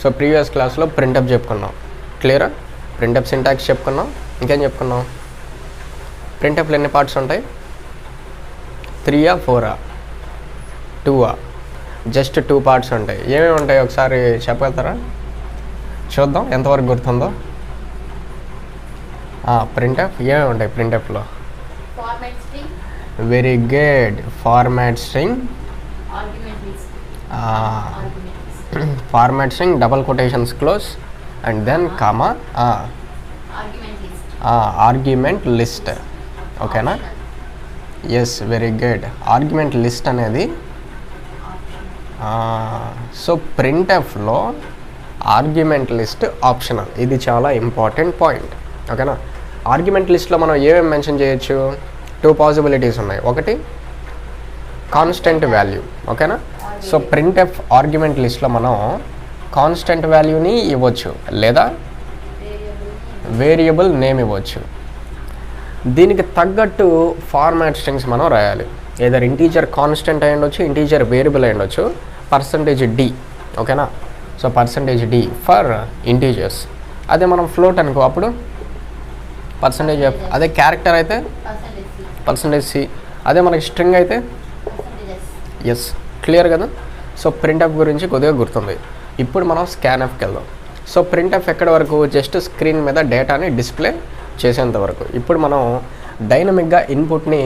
So previous క్లాస్లో ప్రింటప్ చెప్పుకున్నాం. క్లియరా? ప్రింటప్ సింటాక్స్ చెప్పుకున్నాం. ఇంకేం చెప్పుకున్నాం? ప్రింటప్లో ఎన్ని పార్ట్స్ ఉంటాయి? 3 4 2 జస్ట్ 2 పార్ట్స్ ఉంటాయి. ఏమేమి ఉంటాయి ఒకసారి చెప్పగలుగుతారా? చూద్దాం ఎంతవరకు గుర్తుందో. ప్రింటప్ ఏమేమి ఉంటాయి ప్రింటప్లో? Very good. Format string, format string, double quotations close and then comma, argument list. ఓకేనా? Yes, very good. Argument list అనేది సో ప్రింటఫ్లో ఆర్గ్యుమెంట్ లిస్ట్ ఆప్షనల్. ఇది చాలా ఇంపార్టెంట్ పాయింట్. ఓకేనా? ఆర్గ్యుమెంట్ లిస్ట్లో మనం ఏమేమి మెన్షన్ చేయొచ్చు? 2 పాసిబిలిటీస్ ఉన్నాయి. ఒకటి కాన్స్టెంట్ వాల్యూ. ఓకేనా? సో ప్రింటఫ్ ఆర్గ్యుమెంట్ లిస్ట్లో మనం కాన్స్టెంట్ వాల్యూని ఇవ్వచ్చు లేదా వేరియబుల్ నేమ్ ఇవ్వచ్చు. దీనికి తగ్గట్టు ఫార్మాట్ స్ట్రింగ్స్ మనం రాయాలి. ఏదర్ ఇంటీజర్ కాన్స్టెంట్ అయి ఉండొచ్చు, ఇంటీజర్ వేరియబుల్ అయి ఉండొచ్చు. %d. ఓకేనా? So %d for integers. అదే మనం ఫ్లోట్ అనుకో అప్పుడు %f. అదే క్యారెక్టర్ అయితే %c. అదే మనకి స్ట్రింగ్ అయితే ఎస్. క్లియర్ కదా? సో ప్రింటఫ్ గురించి కొద్దిగా గుర్తుంది. ఇప్పుడు మనం స్కాన్ఎఫ్కి వెళ్దాం. సో ప్రింటఫ్ ఎక్కడి వరకు? జస్ట్ స్క్రీన్ మీద డేటాని డిస్ప్లే చేసేంత వరకు. ఇప్పుడు మనం డైనమిక్గా ఇన్పుట్ని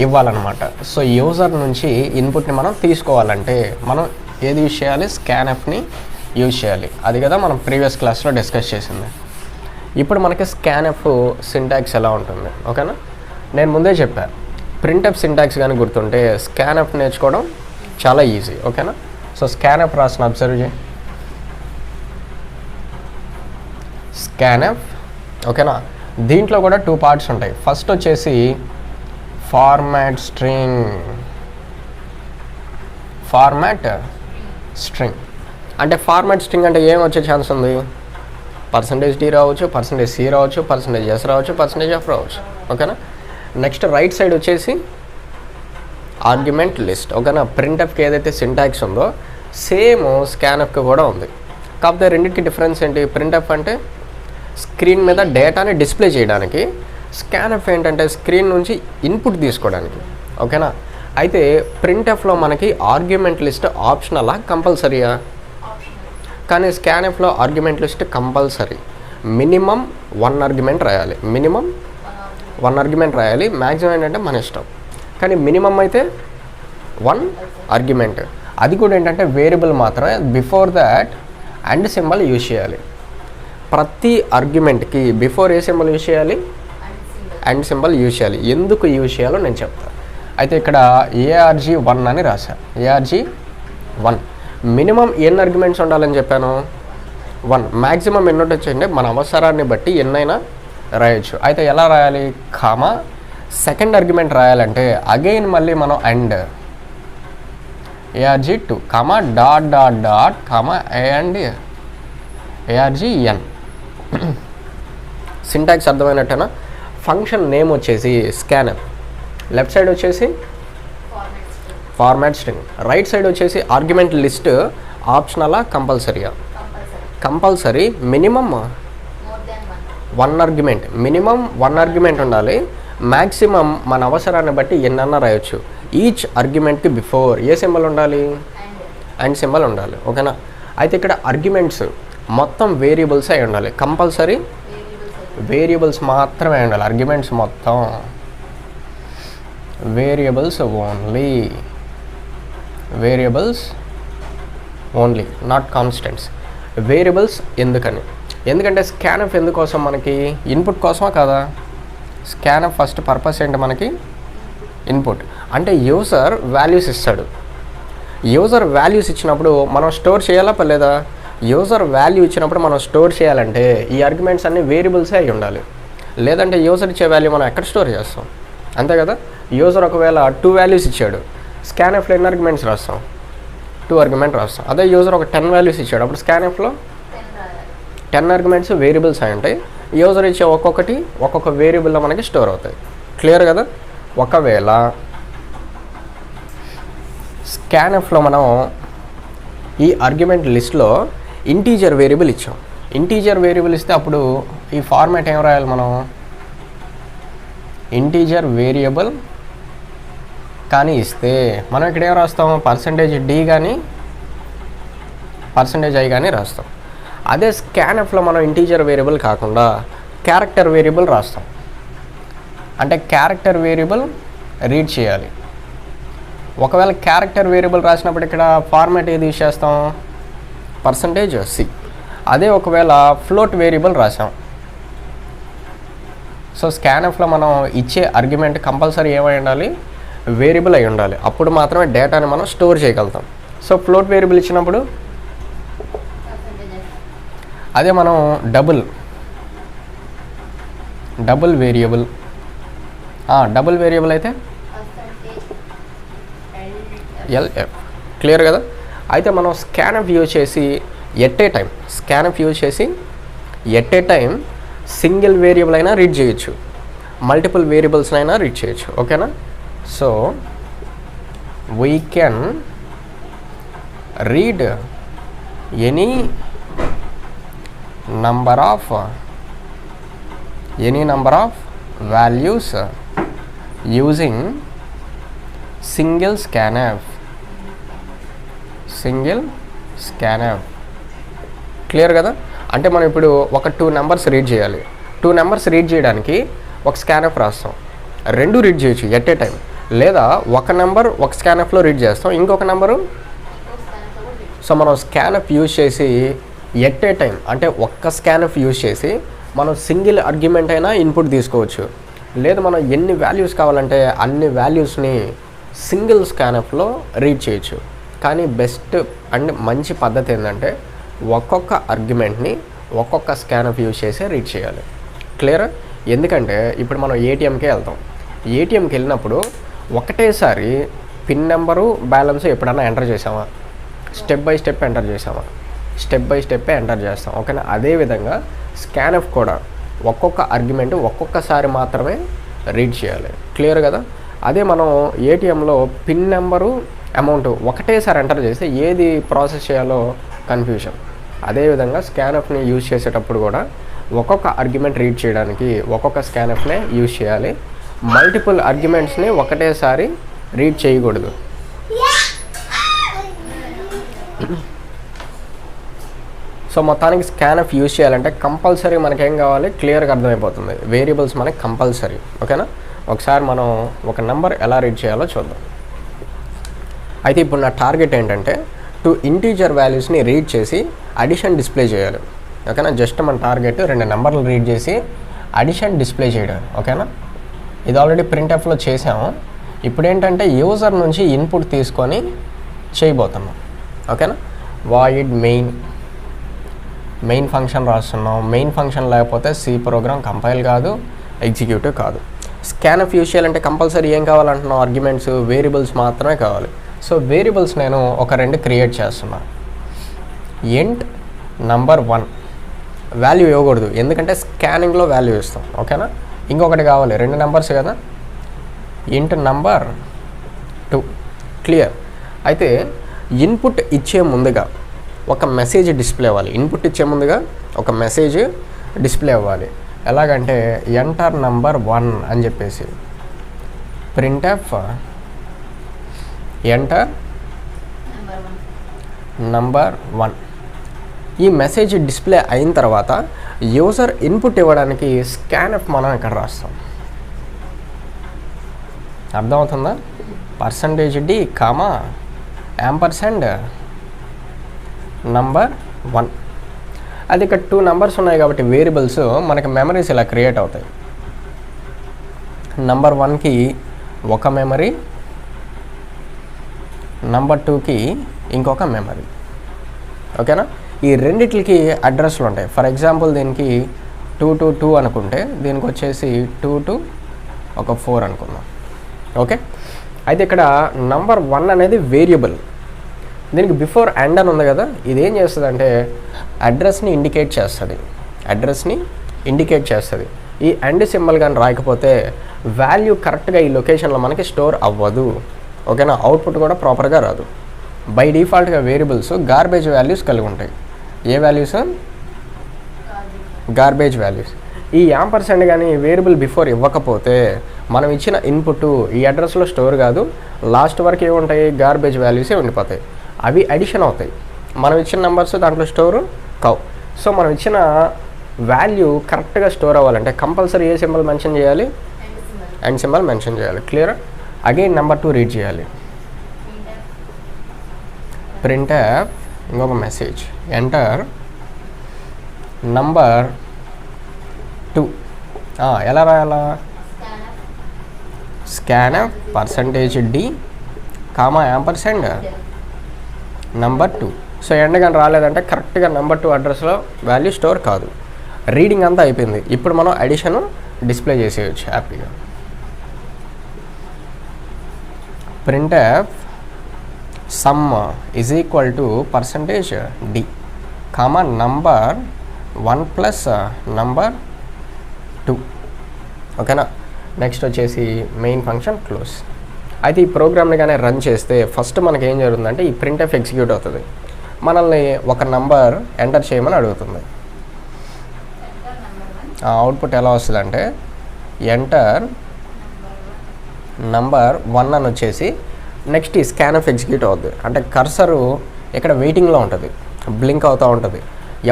ఇవ్వాలన్నమాట. సో యూజర్ నుంచి ఇన్పుట్ని మనం తీసుకోవాలంటే మనం ఏది యూజ్ చేయాలి? స్కాన్ఎఫ్ని యూజ్ చేయాలి. అది కదా మనం ప్రీవియస్ క్లాస్లో డిస్కస్ చేసింది. ఇప్పుడు మనకి స్కాన్ఎఫ్ సింటాక్స్ ఎలా ఉంటుంది? ఓకేనా? నేను ముందే చెప్పాను, ప్రింటఫ్ సింటాక్స్ కానీ గుర్తుంటే స్కాన్ఎఫ్ నేర్చుకోవడం చాలా ఈజీ. ఓకేనా? సో స్కాన్ఎఫ్ రాసిన అబ్జర్వ్ చేయి. స్కాన్ఎఫ్. ఓకేనా? దీంట్లో కూడా 2 పార్ట్స్ ఉంటాయి. ఫస్ట్ వచ్చేసి ఫార్మాట్ స్ట్రింగ్. ఫార్మాట్ స్ట్రింగ్ అంటే ఫార్మాట్ స్ట్రింగ్ అంటే ఏం వచ్చే ఛాన్స్ ఉంది? %d రావచ్చు, %c రావచ్చు, %s రావచ్చు, %f రావచ్చు. ఓకేనా? నెక్స్ట్ రైట్ సైడ్ వచ్చేసి ఆర్గ్యుమెంట్ లిస్ట్. ఓకేనా? ప్రింటఫ్కి ఏదైతే సింటాక్స్ ఉందో సేమ్ స్కాన్ఎఫ్కి కూడా ఉంది. కాకపోతే రెండింటికి డిఫరెన్స్ ఏంటి? ప్రింటఫ్ అంటే స్క్రీన్ మీద డేటాని డిస్ప్లే చేయడానికి, స్కాన్ఎఫ్ ఏంటంటే స్క్రీన్ నుంచి ఇన్పుట్ తీసుకోవడానికి. ఓకేనా? అయితే ప్రింటఫ్లో మనకి ఆర్గ్యుమెంట్ లిస్ట్ ఆప్షనలా కంపల్సరీయా? కానీ స్కాన్ఎఫ్లో argument list compulsory. Minimum 1 argument రాయాలి. మినిమం 1 ఆర్గ్యుమెంట్ రాయాలి. మ్యాక్సిమం ఏంటంటే మన ఇష్టం. కానీ మినిమం అయితే 1 ఆర్గ్యుమెంట్. అది కూడా ఏంటంటే వేరియబుల్ మాత్రమే. Before that and symbol use చేయాలి. ప్రతి ఆర్గ్యుమెంట్కి బిఫోర్ ఏ సింబల్ యూజ్ చేయాలి? అండ్ సింబల్ యూజ్ చేయాలి. ఎందుకు యూజ్ చేయాలో నేను చెప్తాను. అయితే ఇక్కడ ARG1 అని రాశా. ARG1 మినిమం ఎన్ని ఆర్గ్యుమెంట్స్ ఉండాలని చెప్పాను? 1. మ్యాక్సిమం ఎన్ని వచ్చండి? మన అవసరాన్ని బట్టి ఎన్నైనా రాయొచ్చు. అయితే ఎలా రాయాలి? కామా సెకండ్ ఆర్గ్యుమెంట్ రాయాలంటే అగైన్ మళ్ళీ మనం and ARG2 comma dot dot dot comma ARGN. Syntax అర్థమైనట్టేనా? ఫంక్షన్ నేమ్ వచ్చేసి స్కాన్ఎఫ్, లెఫ్ట్ సైడ్ వచ్చేసి ఫార్మాట్ స్ట్రింగ్, రైట్ సైడ్ వచ్చేసి ఆర్గ్యుమెంట్ లిస్ట్ ఆప్షనలా కంపల్సరీయా? Compulsory. Minimum 1 argument. Minimum 1 argument ఉండాలి. మ్యాక్సిమం మన అవసరాన్ని బట్టి ఎన్నన్నా రాయొచ్చు. ఈచ్ ఆర్గ్యుమెంట్కి బిఫోర్ ఏ సింబల్ ఉండాలి? అండ్ సింబల్ ఉండాలి. ఓకేనా? అయితే ఇక్కడ ఆర్గ్యుమెంట్స్ మొత్తం వేరియబుల్స్ అయి ఉండాలి. కంపల్సరీ వేరియబుల్స్ మాత్రమే ఉండాలి. ఆర్గ్యుమెంట్స్ మొత్తం variables only. Variables only, not constants. Variables ఎందుకని? ఎందుకంటే స్కాన్ఎఫ్ ఎందుకోసం? మనకి ఇన్పుట్ కోసమా కాదా? స్కాన్ఎఫ్ ఫస్ట్ పర్పస్ ఏంటి మనకి? ఇన్పుట్. అంటే యూజర్ వాల్యూస్ ఇస్తాడు. యూజర్ వాల్యూస్ ఇచ్చినప్పుడు మనం స్టోర్ చేయాలా పర్లేదా? యూజర్ వాల్యూ ఇచ్చినప్పుడు మనం స్టోర్ చేయాలంటే ఈ ఆర్గ్యుమెంట్స్ అన్నీ వేరియబుల్సే అయి ఉండాలి. లేదంటే యూజర్ ఇచ్చే వాల్యూ మనం ఎక్కడ స్టోర్ చేస్తాం? అంతే కదా? యూజర్ ఒకవేళ 2 వాల్యూస్ ఇచ్చాడు, స్కాన్ఎఫ్లో ఎన్ని ఆర్గ్యుమెంట్స్ రాస్తాం? 2 ఆర్గ్యుమెంట్ రాస్తాం. అదే యూజర్ ఒక 10 వాల్యూస్ ఇచ్చాడు, అప్పుడు స్కాన్ఎఫ్లో 10 ఆర్గ్యుమెంట్స్ వేరియబుల్స్ అయి ఉంటాయి. యూజర్ ఇచ్చే ఒక్కొక్క వేరియబుల్లో మనకి స్టోర్ అవుతాయి. క్లియర్ కదా? ఒకవేళ స్కాన్ఎఫ్లో మనం ఈ ఆర్గ్యుమెంట్ లిస్ట్లో ఇంటీజర్ వేరియబుల్ ఇచ్చాం. ఇంటీజర్ వేరియబుల్ ఇస్తే అప్పుడు ఈ ఫార్మాట్ ఏం రాయాలి మనం, ఇంటీజర్ వేరియబుల్ కానీ ఇస్తే మనం ఇక్కడ ఏం రాస్తాం, %d కానీ %i కానీ రాస్తాం. అదే స్కాన్ఎఫ్లో మనం ఇంటీజర్ వేరియబుల్ కాకుండా క్యారెక్టర్ వేరియబుల్ రాస్తాం. అంటే క్యారెక్టర్ వేరియబుల్ రీడ్ చేయాలి. ఒకవేళ క్యారెక్టర్ వేరియబుల్ రాసినప్పుడు ఇక్కడ ఫార్మాట్ ఏది యూజ్ చేస్తాం, %c. అదే ఒకవేళ ఫ్లోట్ వేరియబుల్ రాసాం, సో స్కాన్ఎఫ్లో మనం ఇచ్చే ఆర్గ్యుమెంట్ కంపల్సరీ ఏమై ఉండాలి, వేరియబుల్ అయి ఉండాలి. అప్పుడు మాత్రమే డేటాని మనం స్టోర్ చేయగలుగుతాం. సో ఫ్లోట్ వేరియబుల్ ఇచ్చినప్పుడు అదే మనం డబుల్ వేరియబుల్ అయితే LF. క్లియర్ కదా. అయితే మనం స్కాన్ఎఫ్ యూజ్ చేసి at a time single variable అయినా రీడ్ చేయొచ్చు, మల్టిపుల్ వేరియబుల్స్ అయినా రీడ్ చేయొచ్చు. ఓకేనా. So we can read any number of values using single scanf. Clear కదా. అంటే మనం ఇప్పుడు ఒక 2 నెంబర్స్ రీడ్ చేయాలి. 2 నెంబర్స్ రీడ్ చేయడానికి ఒక స్కాన్ఎఫ్ రాస్తాం. 2 రీడ్ చేయొచ్చు ఎట్ ఏ టైం. లేదా ఒక నెంబర్ ఒక స్కాన్ఎఫ్లో రీడ్ చేస్తాం, ఇంకొక నెంబరు. సో మనం స్కాన్ఎఫ్ యూజ్ చేసి ఎట్ ఏ టైం అంటే ఒక్క స్కాన్ఎఫ్ యూజ్ చేసి మనం సింగిల్ ఆర్గ్యుమెంట్ అయినా ఇన్పుట్ తీసుకోవచ్చు. లేదు మనం ఎన్ని వాల్యూస్ కావాలంటే అన్ని వాల్యూస్ని సింగిల్ స్కాన్ఎఫ్లో రీడ్ చేయొచ్చు. కానీ బెస్ట్ అండ్ మంచి పద్ధతి ఏంటంటే ఒక్కొక్క ఆర్గ్యుమెంట్ని ఒక్కొక్క స్కాన్ఎఫ్ యూజ్ చేసి రీడ్ చేయాలి. క్లియర్. ఎందుకంటే ఇప్పుడు మనం ఏటీఎంకే వెళ్తాం. ఏటీఎంకి వెళ్ళినప్పుడు ఒకటేసారి పిన్ నెంబరు బ్యాలెన్స్ ఎప్పుడన్నా ఎంటర్ చేసామా, స్టెప్ బై స్టెప్ ఎంటర్ చేసామా, స్టెప్ బై స్టెప్పే ఎంటర్ చేస్తాం. ఓకేనా. అదేవిధంగా స్కాన్ఎఫ్ కూడా ఒక్కొక్క ఆర్గ్యుమెంట్ ఒక్కొక్కసారి మాత్రమే రీడ్ చేయాలి. క్లియర్ కదా. అదే మనం ఏటీఎంలో పిన్ నెంబరు అమౌంట్ ఒకటేసారి ఎంటర్ చేస్తే ఏది ప్రాసెస్ చేయాలో కన్ఫ్యూజన్. అదేవిధంగా స్కాన్ఎఫ్ని యూజ్ చేసేటప్పుడు కూడా ఒక్కొక్క ఆర్గ్యుమెంట్ రీడ్ చేయడానికి ఒక్కొక్క స్కాన్ఎఫ్నే యూజ్ చేయాలి. మల్టిపుల్ ఆర్గ్యుమెంట్స్ని ఒకటేసారి రీడ్ చేయకూడదు. సో మొత్తానికి స్కాన్ఎఫ్ యూజ్ చేయాలంటే కంపల్సరీ మనకేం కావాలి, క్లియర్గా అర్థమైపోతుంది. వేరియబుల్స్ మనకి కంపల్సరీ. ఓకేనా. ఒకసారి మనం ఒక నెంబర్ ఎలా రీడ్ చేయాలో చూద్దాం. అయితే ఇప్పుడు నా టార్గెట్ ఏంటంటే 2 ఇంటీజర్ వాల్యూస్ని రీడ్ చేసి అడిషన్ డిస్ప్లే చేయాలి. ఓకేనా. జస్ట్ మన టార్గెట్ 2 నెంబర్లు రీడ్ చేసి అడిషన్ డిస్ప్లే చేయడం. ఓకేనా. ఇది ఆల్రెడీ ప్రింట్ఎఫ్లో చేసాము. ఇప్పుడు ఏంటంటే యూజర్ నుంచి ఇన్పుట్ తీసుకొని చేయబోతున్నాం. ఓకేనా. వాయిడ్ మెయిన్ ఫంక్షన్ రాస్తున్నాం. మెయిన్ ఫంక్షన్ లేకపోతే సి ప్రోగ్రామ్ కంపైల్ కాదు, ఎగ్జిక్యూటివ్ కాదు. స్కాన్ఎఫ్ యూజ్ చేయాలంటే కంపల్సరీ ఏం కావాలంటున్నాం, ఆర్గ్యుమెంట్స్, వేరియబుల్స్ మాత్రమే కావాలి. సో వేరియబుల్స్ నేను ఒక 2 క్రియేట్ చేస్తున్నాను. ఇంట్ నంబర్ 1 వాల్యూ ఇవ్వకూడదు, ఎందుకంటే స్కానింగ్లో వాల్యూ ఇస్తాం. ఓకేనా. ఇంకొకటి కావాలి, 2 నెంబర్స్ కదా. ఇంట్ నంబర్ 2. క్లియర్. అయితే ఇన్పుట్ ఇచ్చే ముందుగా ఒక మెసేజ్ డిస్ప్లే అవ్వాలి. ఇన్పుట్ ఇచ్చే ముందుగా ఒక మెసేజ్ డిస్ప్లే అవ్వాలి. ఎలాగంటే ఎంటర్ నంబర్ 1 అని చెప్పేసి ప్రింట్ఎఫ్ ఎంటర్ నంబర్ 1. ఈ మెసేజ్ డిస్ప్లే అయిన తర్వాత యూజర్ ఇన్పుట్ ఇవ్వడానికి స్కాన్ఎఫ్ మనం ఇక్కడ రాస్తాం. అర్థమవుతుందా. %d comma ampersand number 1. అది ఇక్కడ 2 నెంబర్స్ ఉన్నాయి కాబట్టి వేరియబుల్స్ మనకి మెమరీస్ ఇలా క్రియేట్ అవుతాయి. నంబర్ 1కి ఒక మెమరీ, నంబర్ 2కి ఇంకొక మెమరీ. ఓకేనా. ఈ రెండిట్లకి అడ్రస్లు ఉంటాయి. ఫర్ ఎగ్జాంపుల్ దీనికి 222 అనుకుంటే దీనికి వచ్చేసి 22 ఒక 4 అనుకుందాం. ఓకే. అయితే ఇక్కడ నంబర్ 1 అనేది వేరియబుల్. దీనికి బిఫోర్ అండ్ అని ఉంది కదా, ఇది ఏం చేస్తుంది అంటే అడ్రస్ని ఇండికేట్ చేస్తుంది. ఈ అండ్ సింబల్ కానీ రాకపోతే వాల్యూ కరెక్ట్గా ఈ లొకేషన్లో మనకి స్టోర్ అవ్వదు. ఓకేనా. అవుట్పుట్ కూడా ప్రాపర్గా రాదు. బై డిఫాల్ట్గా వేరియబుల్స్ గార్బేజ్ వాల్యూస్ కలిగి ఉంటాయి. ఏ వాల్యూస్? Garbage values. ఈ యాంపర్సెండ్ కానీ వేరియబుల్ బిఫోర్ ఇవ్వకపోతే మనం ఇచ్చిన ఇన్పుట్ ఈ అడ్రస్లో స్టోర్ కాదు, లాస్ట్ వరకు ఏముంటాయి? గార్బేజ్ వాల్యూసే ఉండిపోతాయి. అవి అడిషన్ అవుతాయి. మనం ఇచ్చిన నెంబర్స్ దాంట్లో స్టోరు కావు. సో మనం ఇచ్చిన వాల్యూ కరెక్ట్గా స్టోర్ అవ్వాలంటే కంపల్సరీ ఏ సింబల్ మెన్షన్ చేయాలి? అండ్ సింబల్ మెన్షన్ చేయాలి. క్లియర్? అగైన్ నెంబర్ 2 రీడ్ చేయాలి. ప్రింట్ఎఫ్ ఇంకొక మెసేజ్ ఎంటర్ నంబర్ 2. ఎలా రాయాలా? Scanf %d comma ampersand number 2. So end కానీ రాలేదంటే కరెక్ట్గా నెంబర్ 2 అడ్రస్లో వాల్యూ స్టోర్ కాదు. రీడింగ్ అంతా అయిపోయింది. ఇప్పుడు మనం అడిషన్ డిస్ప్లే చేసేయచ్చు హ్యాపీగా. Printf some is equal to %d comma number 1 plus number 2. ఓకేనా? నెక్స్ట్ వచ్చేసి మెయిన్ ఫంక్షన్ క్లోజ్. అయితే ఈ ప్రోగ్రామ్ని కానీ రన్ చేస్తే ఫస్ట్ మనకి ఏం జరుగుతుందంటే ఈ ప్రింట్ఎఫ్ ఎగ్జిక్యూట్ అవుతుంది. మనల్ని ఒక నంబర్ ఎంటర్ చేయమని అడుగుతుంది. అవుట్పుట్ ఎలా వస్తుందంటే ఎంటర్ నంబర్ 1 అని వచ్చేసి నెక్స్ట్ ఈ స్కాన్ఎఫ్ ఎగ్జిక్యూట్ అవుతుంది. అంటే కర్సరు ఇక్కడ వెయిటింగ్లో ఉంటుంది, బ్లింక్ అవుతూ ఉంటుంది.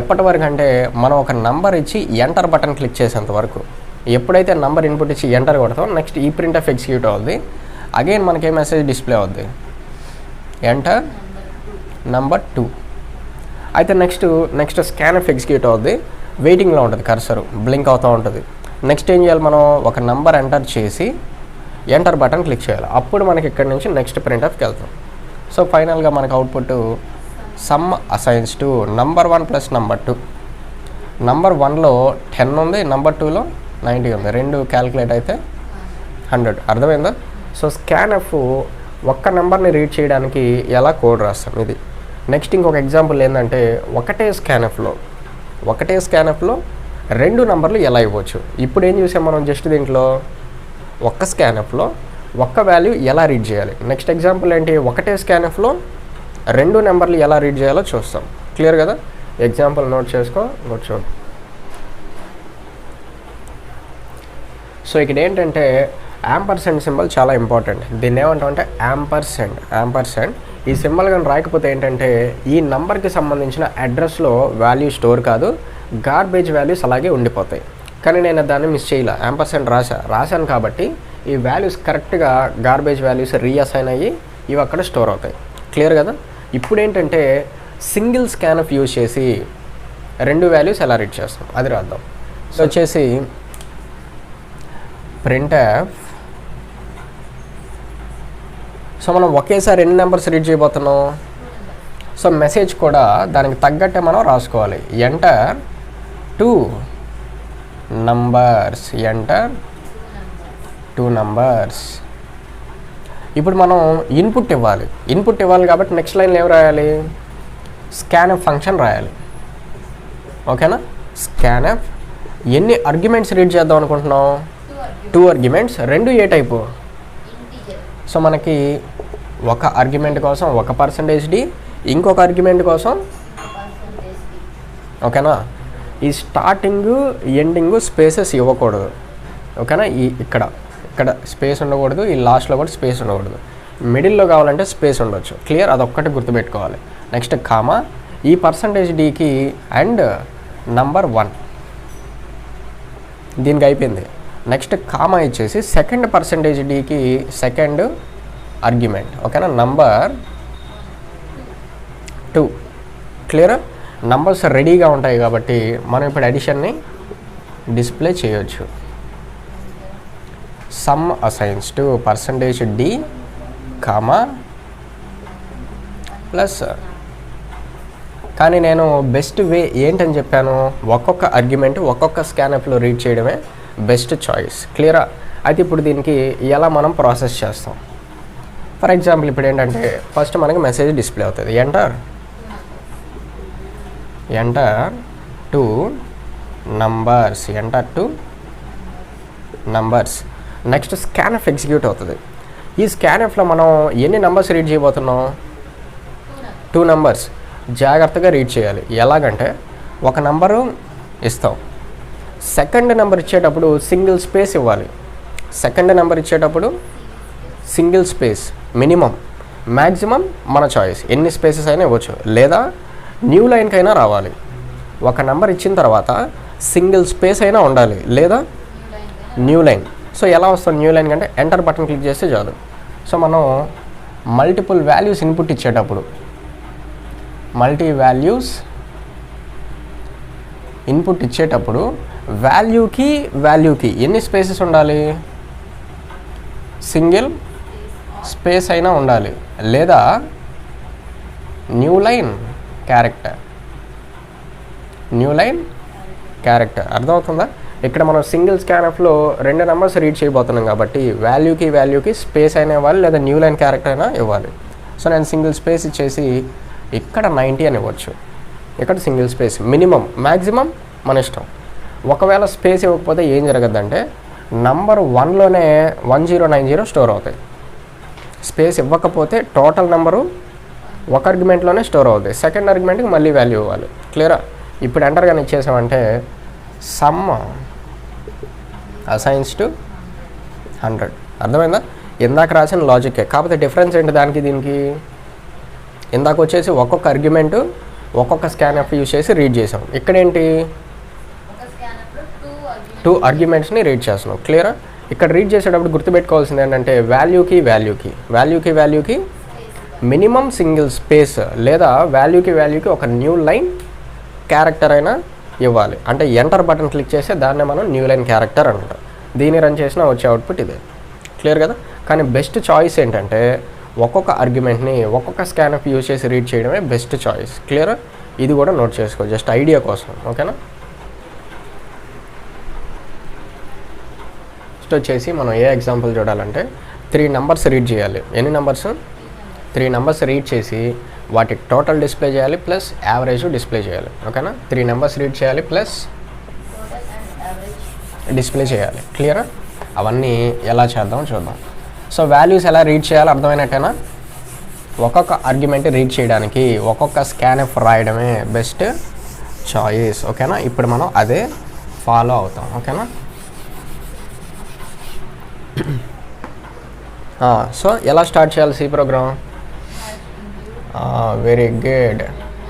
ఎప్పటి వరకు అంటే మనం ఒక నంబర్ ఇచ్చి ఎంటర్ బటన్ క్లిక్ చేసేంత వరకు. ఎప్పుడైతే నంబర్ ఇన్పుట్ ఇచ్చి ఎంటర్ కొడతాం నెక్స్ట్ ఈ ప్రింట్ఎఫ్ ఎగ్జిక్యూట్ అవుద్ది. అగైన్ మనకి ఏ మెసేజ్ డిస్ప్లే అవుద్ది? Enter number 2. అయితే నెక్స్ట్ స్కాన్ఎఫ్ ఎగ్జిక్యూట్ అవుద్ది. వెయిటింగ్లో ఉంటుంది, కర్సరు బ్లింక్ అవుతూ ఉంటుంది. నెక్స్ట్ ఏం చేయాలి? మనం ఒక నంబర్ ఎంటర్ చేసి ఎంటర్ బటన్ క్లిక్ చేయాలి. అప్పుడు మనకి ఇక్కడ నుంచి నెక్స్ట్ ప్రింట్ఎఫ్కి వెళ్తాం. సో ఫైనల్గా మనకు output sum assigns to number 1 plus number 2. Number 1లో 10 ఉంది, నంబర్ 2లో 90 ఉంది. రెండు క్యాలిక్యులేట్ అయితే 100. అర్థమైందా? సో స్కాన్ఎఫ్ ఒక్క నెంబర్ని రీడ్ చేయడానికి ఎలా కోడ్ రాస్తాం ఇది. నెక్స్ట్ ఇంకొక ఎగ్జాంపుల్ ఏంటంటే ఒకటే స్కాన్ఎఫ్లో 2 నెంబర్లు ఎలా ఇవ్వచ్చు. ఇప్పుడు ఏం చూసాం మనం? జస్ట్ దీంట్లో ఒక్క స్కాన్ఎఫ్లో ఒక్క వాల్యూ ఎలా రీడ్ చేయాలి. నెక్స్ట్ ఎగ్జాంపుల్ ఏంటి? ఒకటే స్కాన్ఎఫ్లో 2 నెంబర్లు ఎలా రీడ్ చేయాలో చూస్తాం. క్లియర్ కదా? ఎగ్జాంపుల్ నోట్ చేసుకో, చూడు. సో ఇక్కడ ఏంటంటే యాంపర్సెండ్ సింబల్ చాలా ఇంపార్టెంట్. దీన్ని ఏమంటాం అంటే యాంపర్సెండ్. ఈ సింబల్ కానీ రాయకపోతే ఏంటంటే ఈ నంబర్కి సంబంధించిన అడ్రస్లో వాల్యూ స్టోర్ కాదు, గార్బేజ్ వాల్యూస్ అలాగే ఉండిపోతాయి. కానీ నేను దాన్ని మిస్ చేయలే, యాంపర్సెండ్ రాశాను కాబట్టి ఈ వాల్యూస్ కరెక్ట్గా గార్బేజ్ వాల్యూస్ రీఅసైన్ అయ్యి ఇవి అక్కడ స్టోర్ అవుతాయి. క్లియర్ కదా? ఇప్పుడు ఏంటంటే సింగిల్ స్కాన్ఎఫ్ యూజ్ చేసి 2 వాల్యూస్ ఎలా రీడ్ చేస్తాం అది రాద్దాం. సో వచ్చేసి ప్రింట్ఎఫ్. సో మనం ఒకేసారి ఎన్ని నెంబర్స్ రీడ్ చేయబోతున్నాం? సో మెసేజ్ కూడా దానికి తగ్గట్టే మనం రాసుకోవాలి. Enter 2 numbers. Enter 2 numbers. ఇప్పుడు మనం ఇన్పుట్ ఇవ్వాలి కాబట్టి నెక్స్ట్ లైన్లో ఏం రాయాలి? స్కాన్ఎఫ్ ఫంక్షన్ రాయాలి. ఓకేనా? స్కాన్ఎఫ్ ఎన్ని ఆర్గ్యుమెంట్స్ రీడ్ చేద్దాం అనుకుంటున్నాం? 2 ఆర్గ్యుమెంట్స్. 2 ఏ టైపు? సో మనకి ఒక ఆర్గ్యుమెంట్ కోసం ఒక %d, ఇంకొక ఆర్గ్యుమెంట్ కోసం ఓకేనా? ఈ స్టార్టింగ్ ఎండింగ్ స్పేసెస్ ఇవ్వకూడదు. ఓకేనా? ఇక్కడ స్పేస్ ఉండకూడదు, ఈ లాస్ట్లో కూడా స్పేస్ ఉండకూడదు. మిడిల్లో కావాలంటే స్పేస్ ఉండొచ్చు. క్లియర్? అదొక్కటి గుర్తుపెట్టుకోవాలి. నెక్స్ట్ కామా ఈ %dకి అండ్ నంబర్ 1 దీనికి అయిపోయింది. నెక్స్ట్ కామా ఇచ్చేసి సెకండ్ %dకి సెకండ్ ఆర్గ్యుమెంట్. ఓకేనా? నంబర్ 2. క్లియర్? నంబర్స్ రెడీగా ఉంటాయి కాబట్టి మనం ఇప్పుడు అడిషన్ని డిస్ప్లే చేయొచ్చు. Some assigns to %d comma plus. కానీ నేను బెస్ట్ వే ఏంటని చెప్పాను? ఒక్కొక్క ఆర్గ్యుమెంట్ ఒక్కొక్క స్కాన్ఎఫ్లో రీడ్ చేయడమే బెస్ట్ చాయిస్. క్లియరా? అయితే ఇప్పుడు దీనికి ఎలా మనం ప్రాసెస్ చేస్తాం? ఫర్ ఎగ్జాంపుల్ ఇప్పుడు ఏంటంటే ఫస్ట్ మనకి మెసేజ్ డిస్ప్లే అవుతుంది. Enter 2 numbers. Enter 2 numbers. Next scanf execute అవుతుంది. ఈ స్కాన్ఎఫ్లో మనం ఎన్ని నెంబర్స్ రీడ్ చేయబోతున్నాం? 2 నెంబర్స్. జాగ్రత్తగా రీడ్ చేయాలి. ఎలాగంటే ఒక నంబరు ఇస్తాం, సెకండ్ నెంబర్ ఇచ్చేటప్పుడు సింగిల్ స్పేస్ ఇవ్వాలి. సెకండ్ నెంబర్ ఇచ్చేటప్పుడు సింగిల్ స్పేస్, మినిమం, మ్యాక్సిమం మన చాయిస్, ఎన్ని స్పేసెస్ అయినా ఇవ్వచ్చు, లేదా న్యూ లైన్కైనా రావాలి. ఒక నెంబర్ ఇచ్చిన తర్వాత సింగిల్ స్పేస్ అయినా ఉండాలి, లేదా న్యూ లైన్. సో ఎలా వస్తుంది న్యూ లైన్ అంటే ఎంటర్ బటన్ క్లిక్ చేస్తే చాలు. సో మనం మల్టిపుల్ వాల్యూస్ ఇన్పుట్ ఇచ్చేటప్పుడు, మల్టీ వాల్యూస్ ఇన్పుట్ ఇచ్చేటప్పుడు వాల్యూకి ఎన్ని స్పేసెస్ ఉండాలి? సింగిల్ స్పేస్ అయినా ఉండాలి, లేదా న్యూ లైన్ క్యారెక్టర్. అర్థమవుతుందా? ఇక్కడ మనం సింగిల్ స్కాన్ఎఫ్లో 2 నెంబర్స్ రీడ్ చేయబోతున్నాం కాబట్టి వాల్యూకి స్పేస్ అయినా ఇవ్వాలి, లేదా న్యూ లైన్ క్యారెక్టర్ అయినా ఇవ్వాలి. సో నేను సింగిల్ స్పేస్ ఇచ్చేసి ఇక్కడ 90 అని ఇవ్వచ్చు. ఇక్కడ సింగిల్ స్పేస్, మినిమం, మ్యాక్సిమం మన ఇష్టం. ఒకవేళ స్పేస్ ఇవ్వకపోతే ఏం జరగద్దంటే నంబర్ 1లోనే 1090 స్టోర్ అవుతాయి. స్పేస్ ఇవ్వకపోతే టోటల్ నెంబరు ఒక ఆర్గ్యుమెంట్లోనే స్టోర్ అవుతాయి. సెకండ్ ఆర్గ్యుమెంట్కి మళ్ళీ వాల్యూ ఇవ్వాలి. క్లియరా? ఇప్పుడు ఎంటర్ కానీ ఇచ్చేసామంటే సమ్ అసైన్స్ టు 100. అర్థమైందా? ఇందాక రాసిన లాజిక్కే, కాకపోతే డిఫరెన్స్ ఏంటి దానికి దీనికి? ఇందాక వచ్చేసి ఒక్కొక్క ఆర్గ్యుమెంటు ఒక్కొక్క స్కాన్ఎఫ్ యూజ్ చేసి రీడ్ చేసాం. ఇక్కడేంటి 2 ఆర్గ్యుమెంట్స్ని రీడ్ చేస్తున్నాం. క్లియరా? ఇక్కడ రీడ్ చేసేటప్పుడు గుర్తుపెట్టుకోవాల్సింది ఏంటంటే వాల్యూకి మినిమం సింగిల్ స్పేస్, లేదా వాల్యూకి ఒక న్యూ లైన్ క్యారెక్టర్ అయినా ఇవ్వాలి. అంటే ఎంటర్ బటన్ క్లిక్ చేస్తే దాన్నే మనం న్యూ లైన్ క్యారెక్టర్ అంటాం. దీన్ని రన్ చేసినా వచ్చే అవుట్పుట్ ఇదే. క్లియర్ కదా? కానీ బెస్ట్ చాయిస్ ఏంటంటే ఒక్కొక్క ఆర్గ్యుమెంట్ని ఒక్కొక్క స్కాన్ఎఫ్ యూజ్ చేసి రీడ్ చేయడమే బెస్ట్ చాయిస్. క్లియరా? ఇది కూడా నోట్ చేసుకో, జస్ట్ ఐడియా కోసం. ఓకేనా? నెక్స్ట్ వచ్చేసి మనం ఏ ఎగ్జాంపుల్ చూడాలంటే 3 నెంబర్స్ రీడ్ చేయాలి. ఎన్ని నెంబర్స్? 3 నెంబర్స్ రీడ్ చేసి వాటి టోటల్ డిస్ప్లే చేయాలి, ప్లస్ యావరేజ్ డిస్ప్లే చేయాలి. ఓకేనా? 3 నెంబర్స్ రీడ్ చేయాలి, ప్లస్ డిస్ప్లే చేయాలి. క్లియరా? అవన్నీ ఎలా చేద్దాం చూద్దాం. సో వాల్యూస్ ఎలా రీడ్ చేయాలో అర్థమైనట్టేనా? ఒక్కొక్క ఆర్గ్యుమెంట్ రీడ్ చేయడానికి ఒక్కొక్క స్కాన్ఎఫ్ రాయడమే బెస్ట్ చాయిస్. ఓకేనా? ఇప్పుడు మనం అదే ఫాలో అవుతాం. ఓకేనా? సో ఎలా స్టార్ట్ చేయాలి C program? Very good.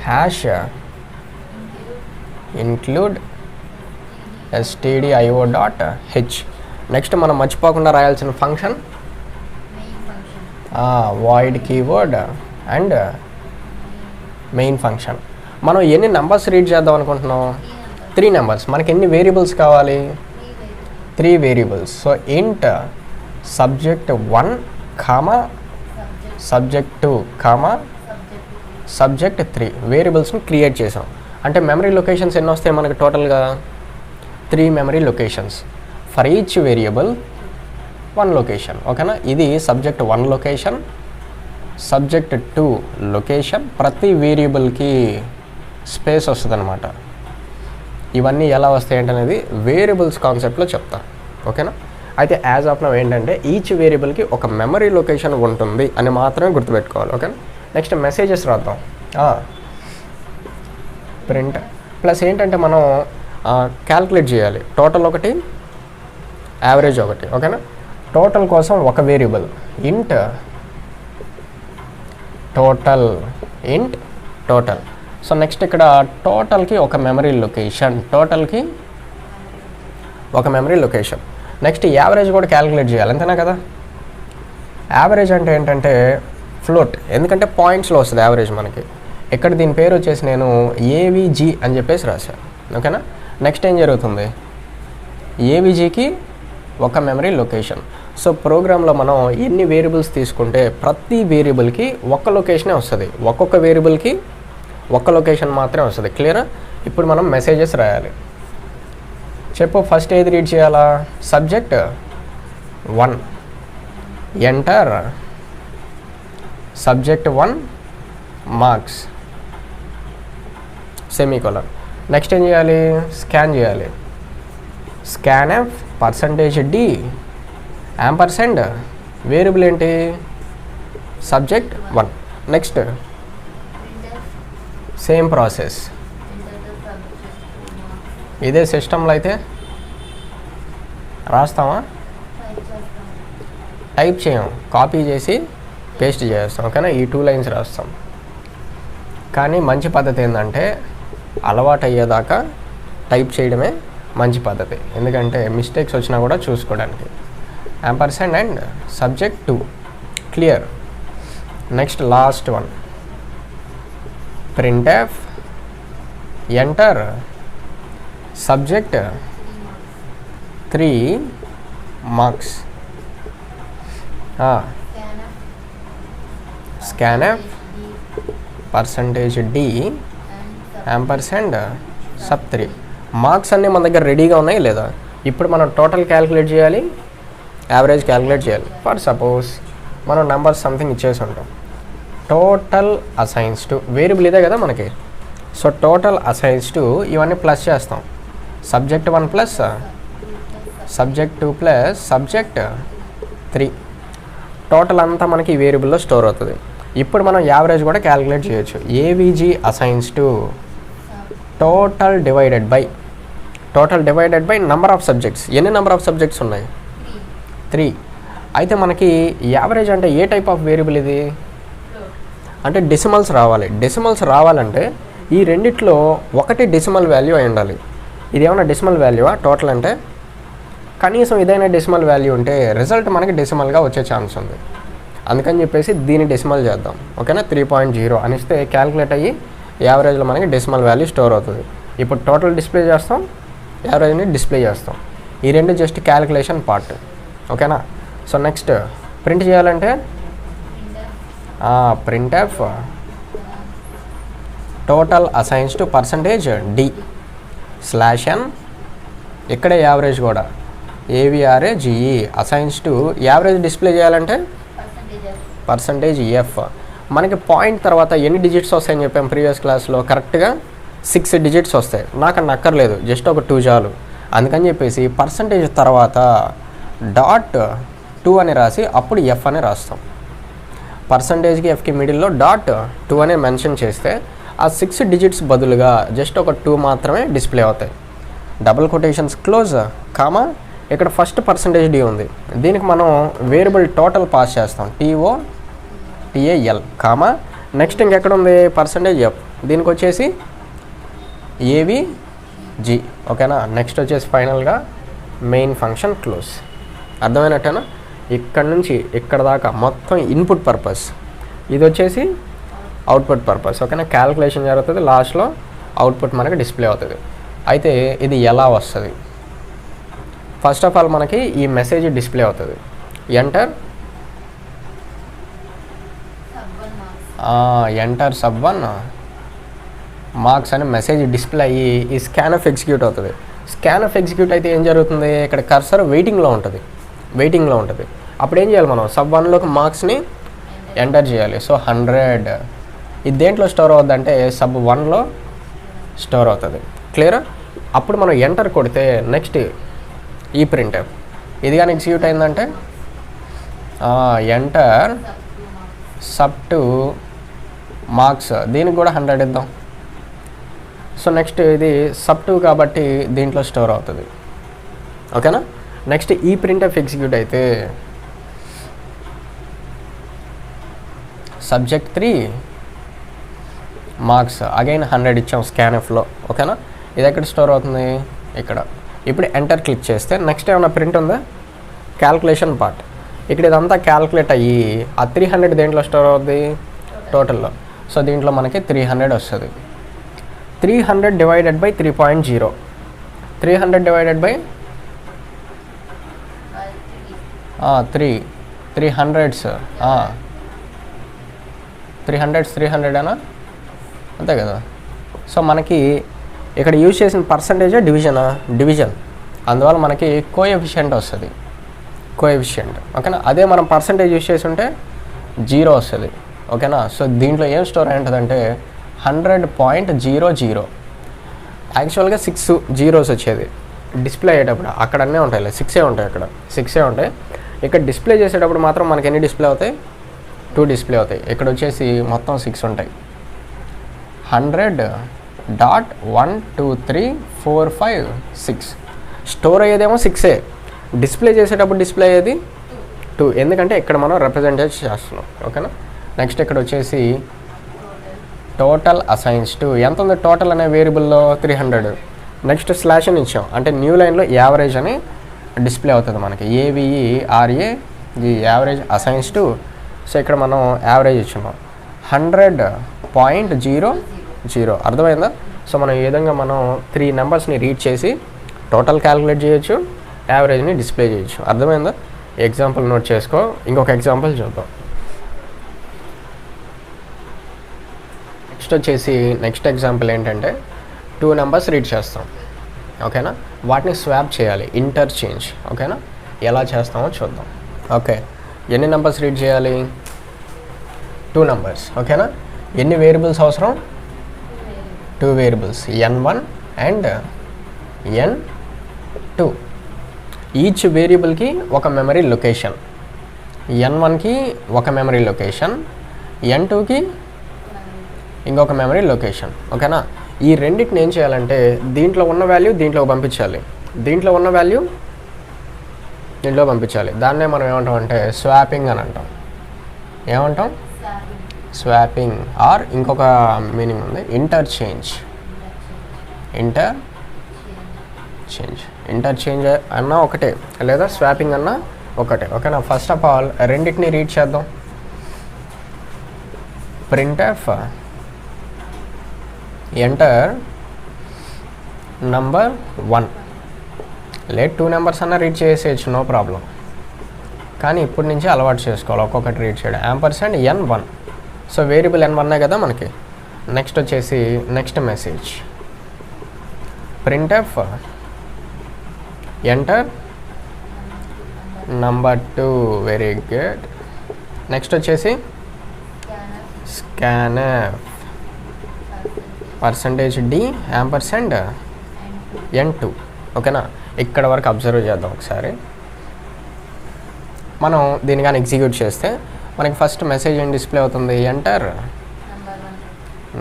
Hash include stdio.h. Next మనం మర్చిపోకుండా రాయాల్సిన function void keyword and main function. మనం ఎన్ని నెంబర్స్ రీడ్ చేద్దాం అనుకుంటున్నాం? 3 నెంబర్స్. మనకి ఎన్ని వేరియబుల్స్ కావాలి? 3 వేరియబుల్స్. సో ఇంట్ subject1, subject2, subject3 వేరియబుల్స్ని క్రియేట్ చేసాం. అంటే మెమరీ లొకేషన్స్ ఎన్ని వస్తాయి మనకి టోటల్గా? 3 memory locations. For each variable 1 location. ఓకేనా? ఇది subject1 లొకేషన్, subject2 లొకేషన్. ప్రతి వేరియబుల్కి స్పేస్ వస్తుంది అనమాట. ఇవన్నీ ఎలా వస్తాయి ఏంటనేది వేరియబుల్స్ కాన్సెప్ట్లో చెప్తా. ఓకేనా? అయితే యాజ్ ఆఫ్ నౌ ఏంటంటే ఈచ్ వేరియబుల్కి ఒక మెమరీ లొకేషన్ ఉంటుంది అని మాత్రమే గుర్తుపెట్టుకోవాలి. ఓకేనా? నెక్స్ట్ మెసేజెస్ రాద్దాం. ప్రింట్ ప్లస్ ఏంటంటే మనం క్యాల్కులేట్ చేయాలి. టోటల్ ఒకటి, యావరేజ్ ఒకటి. ఓకేనా? టోటల్ కోసం ఒక వేరియబుల్ ఇంట్ టోటల్. సో నెక్స్ట్ ఇక్కడ టోటల్కి ఒక మెమరీ లొకేషన్, నెక్స్ట్ యావరేజ్ కూడా క్యాలిక్యులేట్ చేయాలి. అంతేనా కదా? యావరేజ్ అంటే ఏంటంటే ఫ్లోట్, ఎందుకంటే పాయింట్స్లో వస్తుంది యావరేజ్ మనకి. ఇక్కడ దీని పేరు వచ్చేసి నేను ఏవిజీ అని చెప్పేసి రాశాను. ఓకేనా? నెక్స్ట్ ఏం జరుగుతుంది? ఏవిజీకి ఒక మెమరీ లొకేషన్. సో ప్రోగ్రాంలో మనం ఎన్ని వేరియబుల్స్ తీసుకుంటే ప్రతి వేరియబుల్కి ఒక లొకేషనే వస్తుంది. ఒక్కొక్క వేరియబుల్కి ఒక లొకేషన్ మాత్రమే వస్తుంది. క్లియరా? ఇప్పుడు మనం మెసేజెస్ రాయాలి. చెప్పు, ఫస్ట్ ఏది రీడ్ చేయాలా? subject1 enter subject1 marks semicolon. Next ఏం చేయాలి? స్కాన్ చేయాలి. scanf %d యాంపర్సెండ్ వేరియబుల్ ఏంటి? subject1. Next same process. ఇదే సిస్టంలో అయితే రాస్తామా, టైప్ చేయం, కాపీ చేసి పేస్ట్ చేస్తాం. ఓకేనా, ఈ 2 లైన్స్ రాస్తాం. కానీ మంచి పద్ధతి ఏంటంటే అలవాటు అయ్యేదాకా టైప్ చేయడమే మంచి పద్ధతి. ఎందుకంటే మిస్టేక్స్ వచ్చినా కూడా చూసుకోవడానికి. Ampersand and subject 2 clear. Next last one, printf enter subject 3 marks. scanf %d ampersand sub3. Marks అన్నీ మన దగ్గర రెడీగా ఉన్నాయి లేదా? ఇప్పుడు మనం టోటల్ క్యాలిక్యులేట్ చేయాలి, యావరేజ్ క్యాలిక్యులేట్ చేయాలి. ఫర్ సపోజ్ మనం నెంబర్ సంథింగ్ ఇచ్చేసి ఉంటాం. టోటల్ అసైన్స్ టు వేరియబుల్ ఇదే కదా మనకి. సో టోటల్ అసైన్స్ టు ఇవన్నీ ప్లస్ చేస్తాం. Subject 1 plus subject 2 plus subject 3. Total అంతా మనకి ఈ వేరియబుల్లో స్టోర్ అవుతుంది. ఇప్పుడు మనం యావరేజ్ కూడా క్యాలిక్యులేట్ చేయొచ్చు. AVG assigns to total divided by number of subjects. ఎన్ని నెంబర్ ఆఫ్ సబ్జెక్ట్స్ ఉన్నాయి? 3. అయితే మనకి యావరేజ్ అంటే ఏ టైప్ ఆఫ్ వేరియబుల్ ఇది? అంటే డెసిమల్స్ రావాలి. డెసిమల్స్ రావాలంటే ఈ రెండిట్లో ఒకటి డెసిమల్ వాల్యూ అయి ఉండాలి. ఇది ఏమైనా డెసిమల్ వాల్యూవా టోటల్ అంటే? కనీసం ఇదైనా డెసిమల్ వాల్యూ ఉంటే రిజల్ట్ మనకి డెసిమల్గా వచ్చే ఛాన్స్ ఉంది. అందుకని చెప్పేసి దీన్ని డెసిమల్ చేద్దాం. ఓకేనా, 3.0 అనిస్తే క్యాలిక్యులేట్ అయ్యి యావరేజ్లో మనకి డెసిమల్ వాల్యూ స్టోర్ అవుతుంది. ఇప్పుడు టోటల్ డిస్ప్లే చేస్తాం, యావరేజ్ని డిస్ప్లే చేస్తాం. ఈ రెండు జస్ట్ క్యాలిక్యులేషన్ పార్ట్. ఓకేనా. సో నెక్స్ట్ ప్రింట్ చేయాలంటే printf total assigns to %d /n. ఇక్కడే యావరేజ్ కూడా AVRAGE assigns to average display చేయాలంటే %f. మనకి పాయింట్ తర్వాత ఎన్ని డిజిట్స్ వస్తాయని చెప్పాం ప్రీవియస్ క్లాస్లో? కరెక్ట్గా 6 డిజిట్స్ వస్తాయి. నాకు అన్న అక్కర్లేదు, జస్ట్ ఒక 2 చాలు. అందుకని చెప్పేసి పర్సంటేజ్ తర్వాత .2 అని రాసి అప్పుడు f అని రాస్తాం. పర్సంటేజ్కి ఎఫ్కి మిడిల్లో .2 అనే మెన్షన్ చేస్తే ఆ 6 డిజిట్స్ బదులుగా జస్ట్ ఒక 2 మాత్రమే డిస్ప్లే అవుతాయి. Double quotations close comma. ఇక్కడ ఫస్ట్ %d ఉంది, దీనికి మనం వేరియబుల్ టోటల్ పాస్ చేస్తాం, TOTAL కామా. నెక్స్ట్ ఇంకెక్కడ ఉంది %f, దీనికి వచ్చేసి AVG. ఓకేనా. నెక్స్ట్ వచ్చేసి ఫైనల్గా మెయిన్ ఫంక్షన్ క్లోజ్. అర్థమైనట్టేనా? ఇక్కడ నుంచి ఇక్కడ దాకా మొత్తం ఇన్పుట్ పర్పస్, ఇది వచ్చేసి అవుట్పుట్ పర్పస్. ఓకేనా. క్యాలిక్యులేషన్ జరుగుతుంది, లాస్ట్లో అవుట్పుట్ మనకి డిస్ప్లే అవుతుంది. అయితే ఇది ఎలా వస్తుంది? ఫస్ట్ ఆఫ్ ఆల్ మనకి ఈ మెసేజ్ డిస్ప్లే అవుతుంది. ఎంటర్ sub1 మార్క్స్ అని మెసేజ్ డిస్ప్లే అయ్యి ఈ స్కాన్ఎఫ్ ఎగ్జిక్యూట్ అవుతుంది. స్కాన్ఎఫ్ ఎగ్జిక్యూట్ అయితే ఏం జరుగుతుంది? ఇక్కడ కర్సర్ వెయిటింగ్లో ఉంటుంది. అప్పుడు ఏం చేయాలి? మనం sub1లోకి మార్క్స్ని ఎంటర్ చేయాలి. సో 100 ఇది దేంట్లో స్టోర్ అవుతుంది అంటే sub1లో స్టోర్ అవుతుంది. క్లియరా? అప్పుడు మనం ఎంటర్ కొడితే నెక్స్ట్ ఈ printf ఇది కానీ ఎగ్జిక్యూట్ అయిందంటే ఎంటర్ sub2 మార్క్స్, దీనికి కూడా 100 ఇద్దాం. సో నెక్స్ట్ ఇది sub2 కాబట్టి దీంట్లో స్టోర్ అవుతుంది. ఓకేనా. నెక్స్ట్ ఈ printf ఎగ్జిక్యూట్ అయితే సబ్జెక్ట్ 3 మార్క్స్ అగైన్ 100 ఇచ్చాం స్కాన్ఎఫ్లో. ఓకేనా. ఇది ఎక్కడ స్టోర్ అవుతుంది? ఇక్కడ. ఇప్పుడు ఎంటర్ క్లిక్ చేస్తే నెక్స్ట్ ఏమైనా ప్రింట్ ఉందా? Calculation part. ఇక్కడ ఇదంతా క్యాల్కులేట్ అయ్యి ఆ 300 దేంట్లో స్టోర్ అవుతుంది? టోటల్లో. సో దీంట్లో మనకి 300 వస్తుంది. 300 divided by 3.0. 300 divided by 300s 300 అనా? అంతే కదా. సో మనకి ఇక్కడ యూజ్ చేసిన పర్సంటేజా డివిజన్, అందువల్ల మనకి కోఎఫిషియంట్ వస్తుంది. ఓకేనా. అదే మనం పర్సంటేజ్ యూజ్ చేసి ఉంటే 0 వస్తుంది. ఓకేనా. సో దీంట్లో ఏం స్టోర్ అయి ఉంటుందంటే 100.00. యాక్చువల్గా 6 zeros వచ్చేది డిస్ప్లే అయ్యేటప్పుడు. అక్కడ అన్నీ ఉంటాయి, 6 ఉంటాయి. అక్కడ 6 ఉంటాయి. ఇక్కడ డిస్ప్లే చేసేటప్పుడు మాత్రం మనకి ఎన్ని డిస్ప్లే అవుతాయి? 2 డిస్ప్లే అవుతాయి. ఇక్కడ వచ్చేసి మొత్తం 6 ఉంటాయి. 100.12345 స్టోర్ అయ్యేదేమో 6 డిస్ప్లే చేసేటప్పుడు డిస్ప్లే అయ్యేది 2 ఎందుకంటే ఇక్కడ మనం రిప్రజెంట్ చేస్తున్నాం ఓకేనా. నెక్స్ట్ ఇక్కడ వచ్చేసి టోటల్ అసైన్స్ టు ఎంత ఉంది టోటల్ అనే వేరియబుల్లో 300. నెక్స్ట్ స్లాష్ అని ఇచ్చాం అంటే న్యూ లైన్లో యావరేజ్ అని డిస్ప్లే అవుతుంది మనకి AVERA ఈ యావరేజ్ అసైన్స్ టు. సో ఇక్కడ మనం యావరేజ్ ఇచ్చున్నాం 100.00 అర్థమైందా. సో మనం ఈ విధంగా మనం 3 నెంబర్స్ని రీడ్ చేసి టోటల్ క్యాలిక్యులేట్ చేయొచ్చు, యావరేజ్ని డిస్ప్లే చేయొచ్చు. అర్థమైందా. ఎగ్జాంపుల్ నోట్ చేసుకో. ఇంకొక ఎగ్జాంపుల్ చూద్దాం. నెక్స్ట్ వచ్చేసి నెక్స్ట్ ఎగ్జాంపుల్ ఏంటంటే 2 నెంబర్స్ రీడ్ చేస్తాం ఓకేనా. వాటిని స్వాప్ చేయాలి ఇంటర్చేంజ్ ఓకేనా. ఎలా చేస్తామో చూద్దాం. ఓకే ఎన్ని నెంబర్స్ రీడ్ చేయాలి 2 నెంబర్స్ ఓకేనా. ఎన్ని వేరియబుల్స్ అవసరం 2 variables n1 and n2. Each వేరియబుల్కి ఒక మెమరీ లొకేషన్, n1కి ఒక మెమరీ లొకేషన్, n2కి ఇంకొక మెమరీ లొకేషన్ ఓకేనా. ఈ రెండింటిని ఏం చేయాలంటే దీంట్లో ఉన్న వాల్యూ దీంట్లో పంపించాలి, దీంట్లో ఉన్న వాల్యూ దీంట్లో పంపించాలి. దాన్నే మనం ఏమంటాం అంటే స్వాపింగ్ అని అంటాం. ఏమంటాం స్వాపింగ్ ఆర్ ఇంకొక మీనింగ్ ఉంది ఇంటర్చేంజ్. ఇంటర్చేంజ్ అన్నా ఒకటే లేదా స్వాపింగ్ అన్నా ఒకటే ఓకేనా. ఫస్ట్ ఆఫ్ ఆల్ రెండింటిని రీడ్ చేద్దాం. printf enter number 1 late 2 numbers అన్నా రీడ్ చేసేయచ్చు నో ప్రాబ్లం. కానీ ఇప్పటి నుంచి అలవాటు చేసుకోవాలి ఒక్కొక్కటి రీడ్ చేయడం. Ampersand n1 so variable n1 కదా మనకి. నెక్స్ట్ వచ్చేసి next message printf enter number 2 very good. Next వచ్చేసి scanf %d యాంపర్సెంట్ n2 ఓకేనా. ఇక్కడ వరకు అబ్జర్వ్ చేద్దాం ఒకసారి. మనం దీన్ని కానీ ఎగ్జిక్యూట్ చేస్తే మనకి ఫస్ట్ మెసేజ్ ఏం డిస్ప్లే అవుతుంది ఎంటర్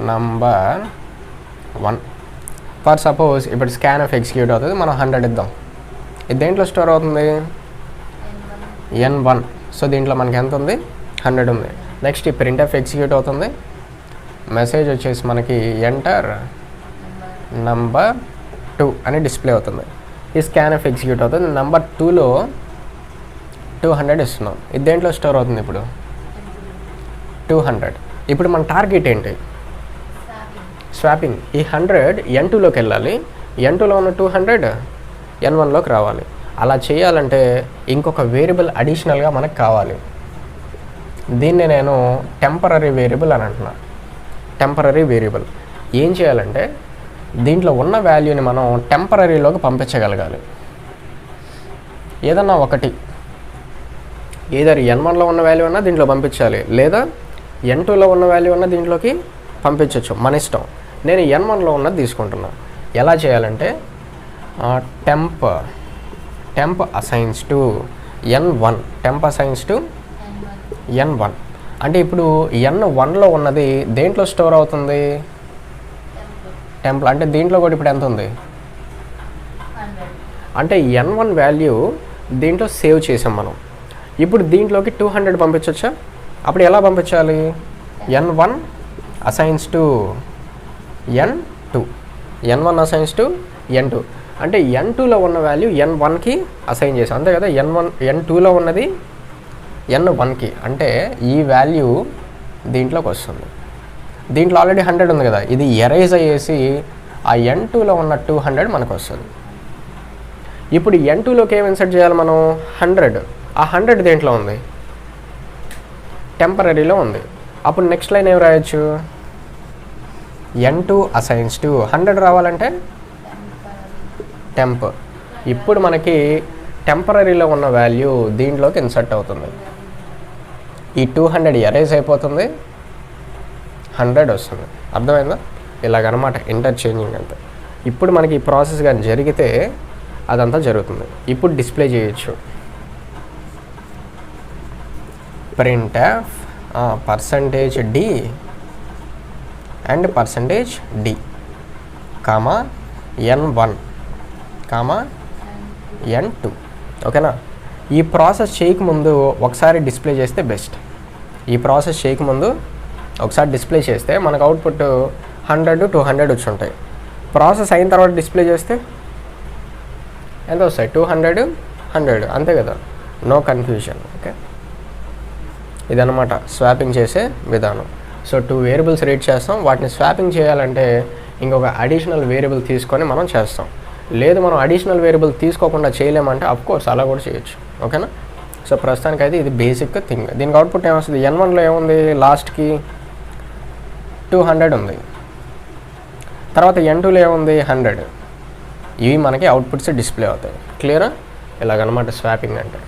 నంబర్ 1. ఫర్ సపోజ్ ఇప్పుడు స్కాన్ఎఫ్ ఎగ్జిక్యూట్ అవుతుంది, మనం 100 ఇద్దాం. ఇది దేంట్లో స్టోర్ అవుతుంది n1 సో దీంట్లో మనకి ఎంత ఉంది 100 ఉంది. నెక్స్ట్ ఈ ప్రింట్ఎఫ్ ఎగ్జిక్యూట్ అవుతుంది, మెసేజ్ వచ్చేసి మనకి ఎంటర్ నంబర్ 2 అని డిస్ప్లే అవుతుంది. ఈ స్కాన్ఎఫ్ ఎగ్జిక్యూట్ అవుతుంది, నంబర్ 2లో 200 ఇస్తున్నాం. ఇది దేంట్లో స్టోర్ అవుతుంది ఇప్పుడు 200. ఇప్పుడు మన టార్గెట్ ఏంటి స్వాపింగ్. ఈ 100 n2లోకి వెళ్ళాలి, n2లో ఉన్న 200 n1లోకి రావాలి. అలా చేయాలంటే ఇంకొక వేరియబుల్ అడిషనల్గా మనకు కావాలి. దీన్ని నేను టెంపరరీ వేరియబుల్ అని అంటున్నా. టెంపరరీ వేరియబుల్ ఏం చేయాలంటే దీంట్లో ఉన్న వాల్యూని మనం టెంపరరీలోకి పంపించగలగాలి. ఏదన్నా ఒకటి ఏదర్ n1లో ఉన్న వాల్యూ అన్నా దీంట్లో పంపించాలి, లేదా n2లో ఉన్న వాల్యూ అన్నా దీంట్లోకి పంపించవచ్చు, మన ఇష్టం. నేను n1లో ఉన్నది తీసుకుంటున్నా. ఎలా చేయాలంటే temp assigns to n1 temp assigns to n1 అంటే ఇప్పుడు n1లో ఉన్నది దేంట్లో స్టోర్ అవుతుంది టెంపుల్. అంటే దీంట్లో కూడా ఇప్పుడు ఎంత ఉంది 100. అంటే n1 వాల్యూ దీంట్లో సేవ్ చేసాం మనం. ఇప్పుడు దీంట్లోకి 200 పంపించవచ్చా? అప్పుడు ఎలా పంపించాలి n1 assigns to n2 n1 assigns to n2 అంటే n2లో ఉన్న వాల్యూ n1కి అసైన్ చేసాం అంతే కదా. n2లో ఉన్నది n1కి అంటే ఈ వాల్యూ దీంట్లోకి వస్తుంది. దీంట్లో ఆల్రెడీ 100 ఉంది కదా, ఇది ఎరేజ్ అయ్యేసి ఆ n2లో ఉన్న 200 మనకు వస్తుంది. ఇప్పుడు n2లోకి ఏం ఇన్సర్ట్ చేయాలి మనం 100. ఆ 100 దేంట్లో ఉంది టెంపరరీలో ఉంది. అప్పుడు నెక్స్ట్ లైన్ ఏం రాయొచ్చు n2 అసైన్స్ టు 100 రావాలంటే టెంప్. ఇప్పుడు మనకి టెంపరరీలో ఉన్న వాల్యూ దీంట్లోకి ఇన్సర్ట్ అవుతుంది. ఈ 200 ఎరేజ్ అయిపోతుంది, 100 వస్తుంది. అర్థమైందా? ఇలాగనమాట ఇంటర్చేంజింగ్ అంతే. ఇప్పుడు మనకి ఈ ప్రాసెస్ కానీ జరిగితే అదంతా జరుగుతుంది. ఇప్పుడు డిస్ప్లే చేయొచ్చు printf %d and percentage D comma n1 comma n2. ఓకేనా? ఈ ప్రాసెస్ చేయకముందు ఒకసారి డిస్ప్లే చేస్తే బెస్ట్. ఈ ప్రాసెస్ చేయకముందు ఒకసారి డిస్ప్లే చేస్తే మనకు అవుట్పుట్ 100 200 వచ్చి ఉంటాయి. ప్రాసెస్ అయిన తర్వాత డిస్ప్లే చేస్తే ఎంత వస్తాయి? 200 100, అంతే కదా, నో కన్ఫ్యూజన్. ఓకే, ఇదన్నమాట స్వాపింగ్ చేసే విధానం. సో 2 వేరియబుల్స్ రీడ్ చేస్తాం, వాటిని స్వాపింగ్ చేయాలంటే ఇంకొక అడిషనల్ వేరియబుల్ తీసుకొని మనం చేస్తాం. లేదు మనం అడిషనల్ వేరియబుల్ తీసుకోకుండా చేయలేమంటే అఫ్కోర్స్ అలా కూడా చేయొచ్చు. ఓకేనా? సో ప్రస్తుతానికైతే ఇది బేసిక్ థింగ్. దీనికి అవుట్పుట్ ఏమొస్తుంది? n1లో ఏముంది? లాస్ట్కి 200 ఉంది. తర్వాత n2లో ఏముంది? 100. ఇవి మనకి అవుట్పుట్స్ డిస్ప్లే అవుతాయి. క్లియరా? ఇలాగనమాట స్వాపింగ్ అంటే.